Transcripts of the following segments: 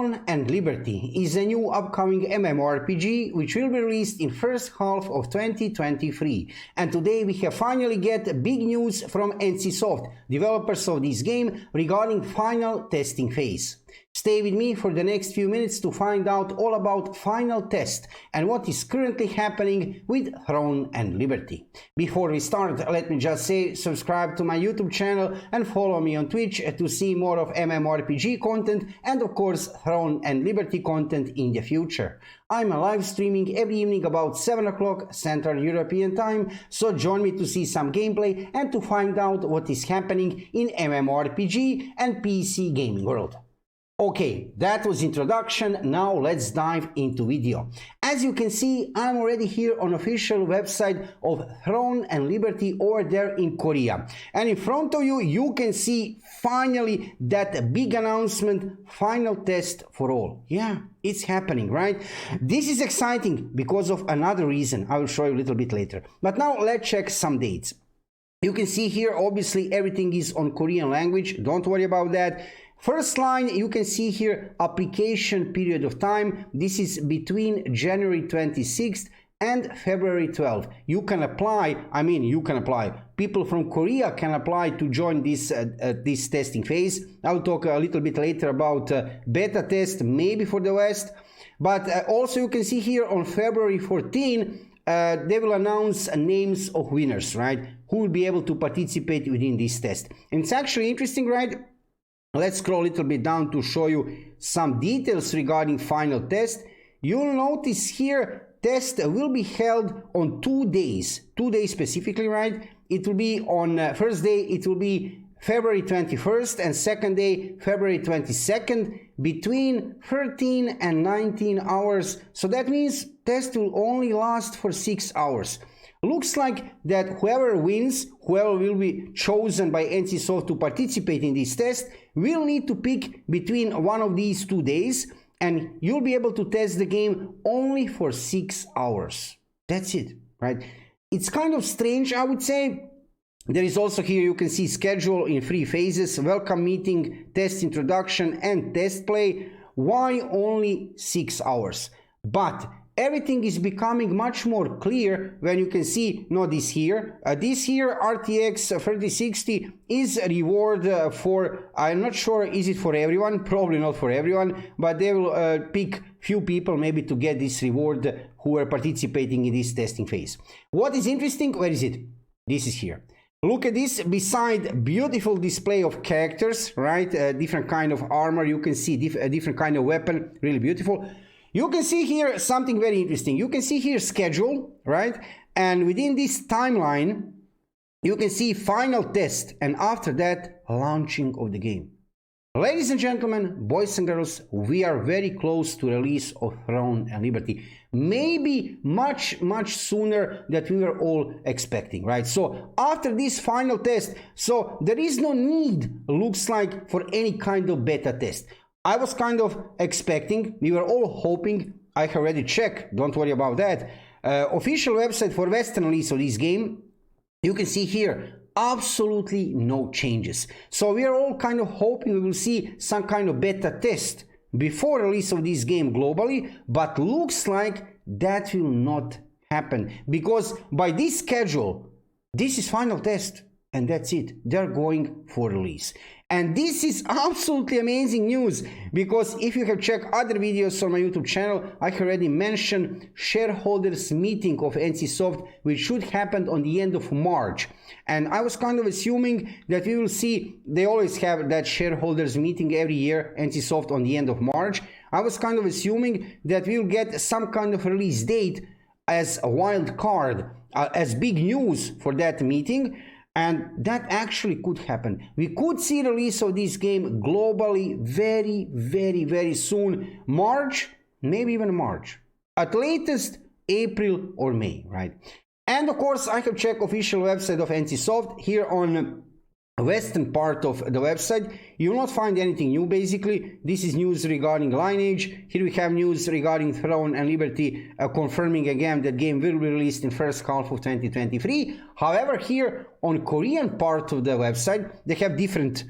Throne and Liberty is a new upcoming MMORPG which will be released in first half of 2023, and today we have finally get big news from NCSoft, developers of this game, regarding final testing phase. Stay with me for the next few minutes to find out all about final test and what is currently happening with Throne and Liberty. Before we start, let me just say subscribe to my YouTube channel and follow me on Twitch to see more of MMORPG content and of course Throne and Liberty content in the future. I'm live streaming every evening about 7 o'clock Central European Time, so join me to see some gameplay and to find out what is happening in MMORPG and PC gaming world. Okay, that was introduction. Now let's dive into video. As you can see, I'm already here on official website of Throne and Liberty over there in Korea. And in front of you, you can see finally that big announcement, final test for all. Yeah, it's happening, right? This is exciting because of another reason. I will show you a little bit later. But now let's check some dates. You can see here, obviously everything is on Korean language. Don't worry about that. First line, you can see here application period of time. This is between January 26th and February 12th. You can apply, people from Korea can apply to join this testing phase. I'll talk a little bit later about beta test, maybe for the West. But also you can see here on February 14, they will announce names of winners, right? Who will be able to participate within this test. And it's actually interesting, right? Let's scroll a little bit down to show you some details regarding final test. You'll notice here test will be held on 2 days specifically, right? It will be on first day, it will be February 21st, and second day, February 22nd, between 13 and 19 hours. So that means test will only last for 6 hours. Looks like that whoever wins, whoever will be chosen by NCSoft to participate in this test, will need to pick between one of these 2 days, and you'll be able to test the game only for 6 hours. That's it, right? It's kind of strange, I would say. There is also here, you can see schedule in 3 phases: welcome meeting, test introduction, and test play. Why only 6 hours? But everything is becoming much more clear when you can see, this here RTX 3060 is a reward for, I'm not sure is it for everyone, probably not for everyone, but they will pick few people maybe to get this reward who are participating in this testing phase. What is interesting, where is it? This is here. Look at this, beside beautiful display of characters, right? Different kind of armor, you can see a different kind of weapon, really beautiful. You can see here something very interesting. You can see here schedule, right? And within this timeline, you can see final test, and after that, launching of the game. Ladies and gentlemen, boys and girls, we are very close to release of Throne and Liberty. Maybe much sooner than we were all expecting, right? So after this final test, so there is no need, looks like, for any kind of beta test. I was kind of expecting, we were all hoping, I already checked, don't worry about that, official website for Western release of this game. You can see here, absolutely no changes. So we are all kind of hoping we will see some kind of beta test before release of this game globally, but looks like that will not happen, because by this schedule, this is final test. And that's it. They're going for release. And this is absolutely amazing news, because if you have checked other videos on my YouTube channel, I already mentioned shareholders meeting of NCSoft, which should happen on the end of March. And I was kind of assuming that we will see, they always have that shareholders meeting every year, NCSoft, on the end of March. I was kind of assuming that we will get some kind of release date as a wild card, as big news for that meeting. And that actually could happen. We could see release of this game globally very soon. March, maybe even March. At latest, April or May, right? And of course, I have checked official website of NCSoft. Here on western part of the website, you will not find anything new. Basically, this is news regarding Lineage. Here we have news regarding Throne and Liberty, confirming again that game will be released in first half of 2023. However, here on Korean part of the website, they have different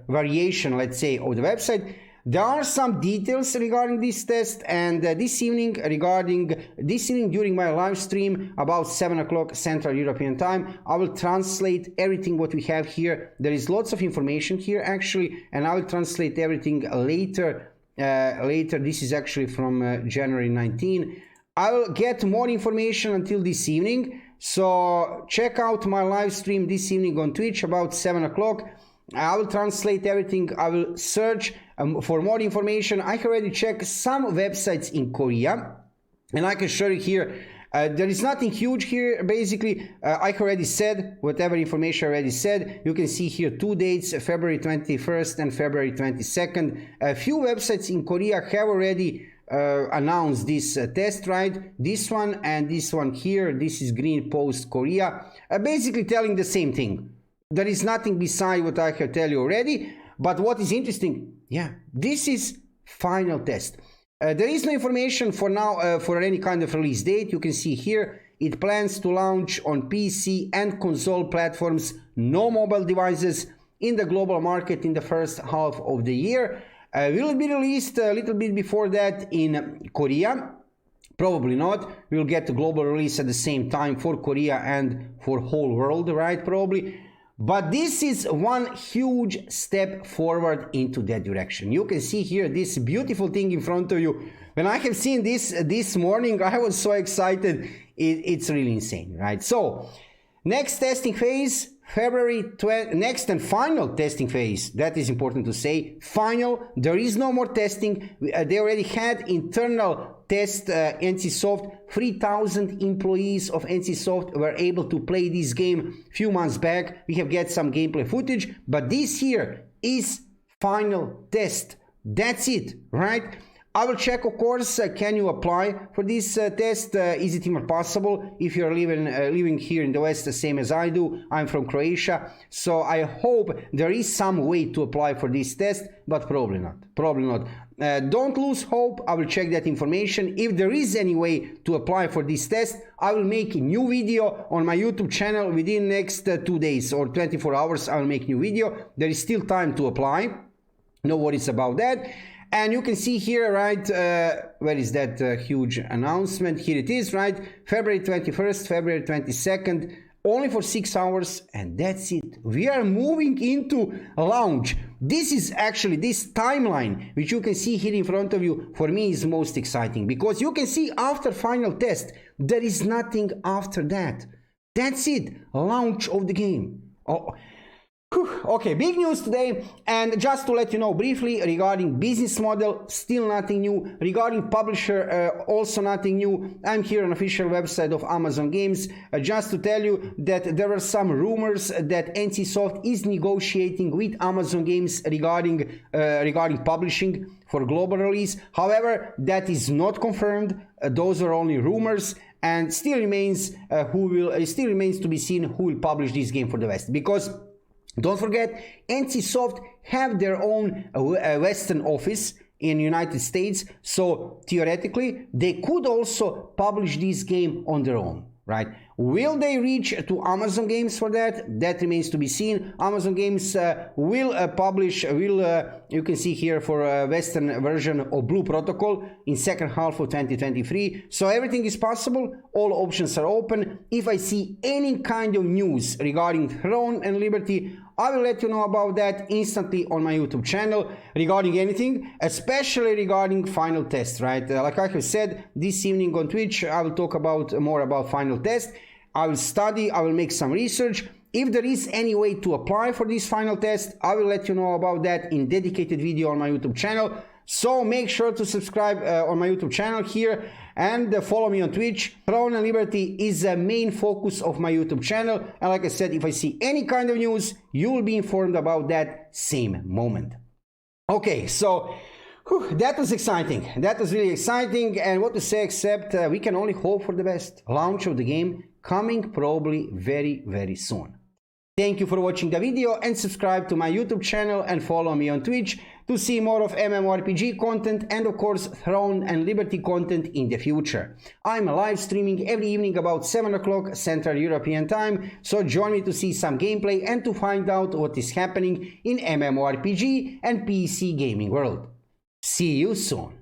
variation, let's say, of the website. There are some details regarding this test, and this evening during my live stream about 7 o'clock Central European Time, I will translate everything what we have here. There is lots of information here actually, and I will translate everything later. This is actually from January 19. I will get more information until this evening, so check out my live stream this evening on Twitch about 7 o'clock. I will translate everything. I will search for more information. I already checked some websites in Korea, and I can show you here. There is nothing huge here. Basically, I already said whatever information I already said. You can see here 2 dates, February 21st and February 22nd. A few websites in Korea have already announced this test, right? This one and this one here. This is Green Post Korea, basically telling the same thing. There is nothing beside what I have tell you already. But what is interesting, yeah, this is final test. There is no information for now for any kind of release date. You can see here it plans to launch on PC and console platforms, no mobile devices, in the global market in the first half of the year. Will it be released a little bit before that in Korea? Probably not. We'll get the global release at the same time for Korea and for whole world, right? Probably. But this is one huge step forward into that direction. You can see here this beautiful thing in front of you. When I have seen this morning, I was so excited. It's really insane, right? So, next testing phase, February 20, next and final testing phase. That is important to say. Final, there is no more testing. They already had internal test. NCSoft, 3,000 employees of NCSoft were able to play this game a few months back. We have get some gameplay footage, but this here is final test. That's it, right? I will check, of course, can you apply for this test? Is it even possible if you're living here in the West, the same as I do? I'm from Croatia, so I hope there is some way to apply for this test, but probably not. Probably not. Don't lose hope. I will check that information. If there is any way to apply for this test, I will make a new video on my YouTube channel within next 2 days or 24 hours. I will make a new video. There is still time to apply. No worries about that. And you can see here, right, where is that huge announcement? Here it is, right? February 21st, February 22nd, only for 6 hours, and that's it. We are moving into launch. This is actually, this timeline, which you can see here in front of you, for me is most exciting, because you can see after final test, there is nothing after that. That's it, launch of the game. Oh. Okay, big news today, and just to let you know briefly regarding business model, still nothing new. Regarding publisher, also nothing new. I'm here on official website of Amazon Games, just to tell you that there are some rumors that NCSoft is negotiating with Amazon Games regarding publishing for global release. However, that is not confirmed. Those are only rumors, and still remains to be seen who will publish this game for the West, because don't forget, NCSoft have their own Western office in United States, so theoretically they could also publish this game on their own, right? Will they reach to Amazon Games for that? That remains to be seen. Amazon Games will publish, you can see here for a Western version of Blue Protocol in second half of 2023. So everything is possible. All options are open. If I see any kind of news regarding Throne and Liberty, I will let you know about that instantly on my YouTube channel regarding anything, especially regarding final test, right? Like I have said, this evening on Twitch, I will talk more about final test. I will study, I will make some research. If there is any way to apply for this final test, I will let you know about that in dedicated video on my YouTube channel. So make sure to subscribe on my YouTube channel here and follow me on Twitch. Throne and Liberty is the main focus of my YouTube channel. And like I said, if I see any kind of news, you will be informed about that same moment. Okay, so that was exciting. That was really exciting. And what to say except we can only hope for the best. Launch of the game coming probably very, very soon. Thank you for watching the video, and subscribe to my YouTube channel and follow me on Twitch to see more of MMORPG content and of course Throne and Liberty content in the future. I'm live streaming every evening about 7 o'clock Central European Time, so join me to see some gameplay and to find out what is happening in MMORPG and PC gaming world. See you soon.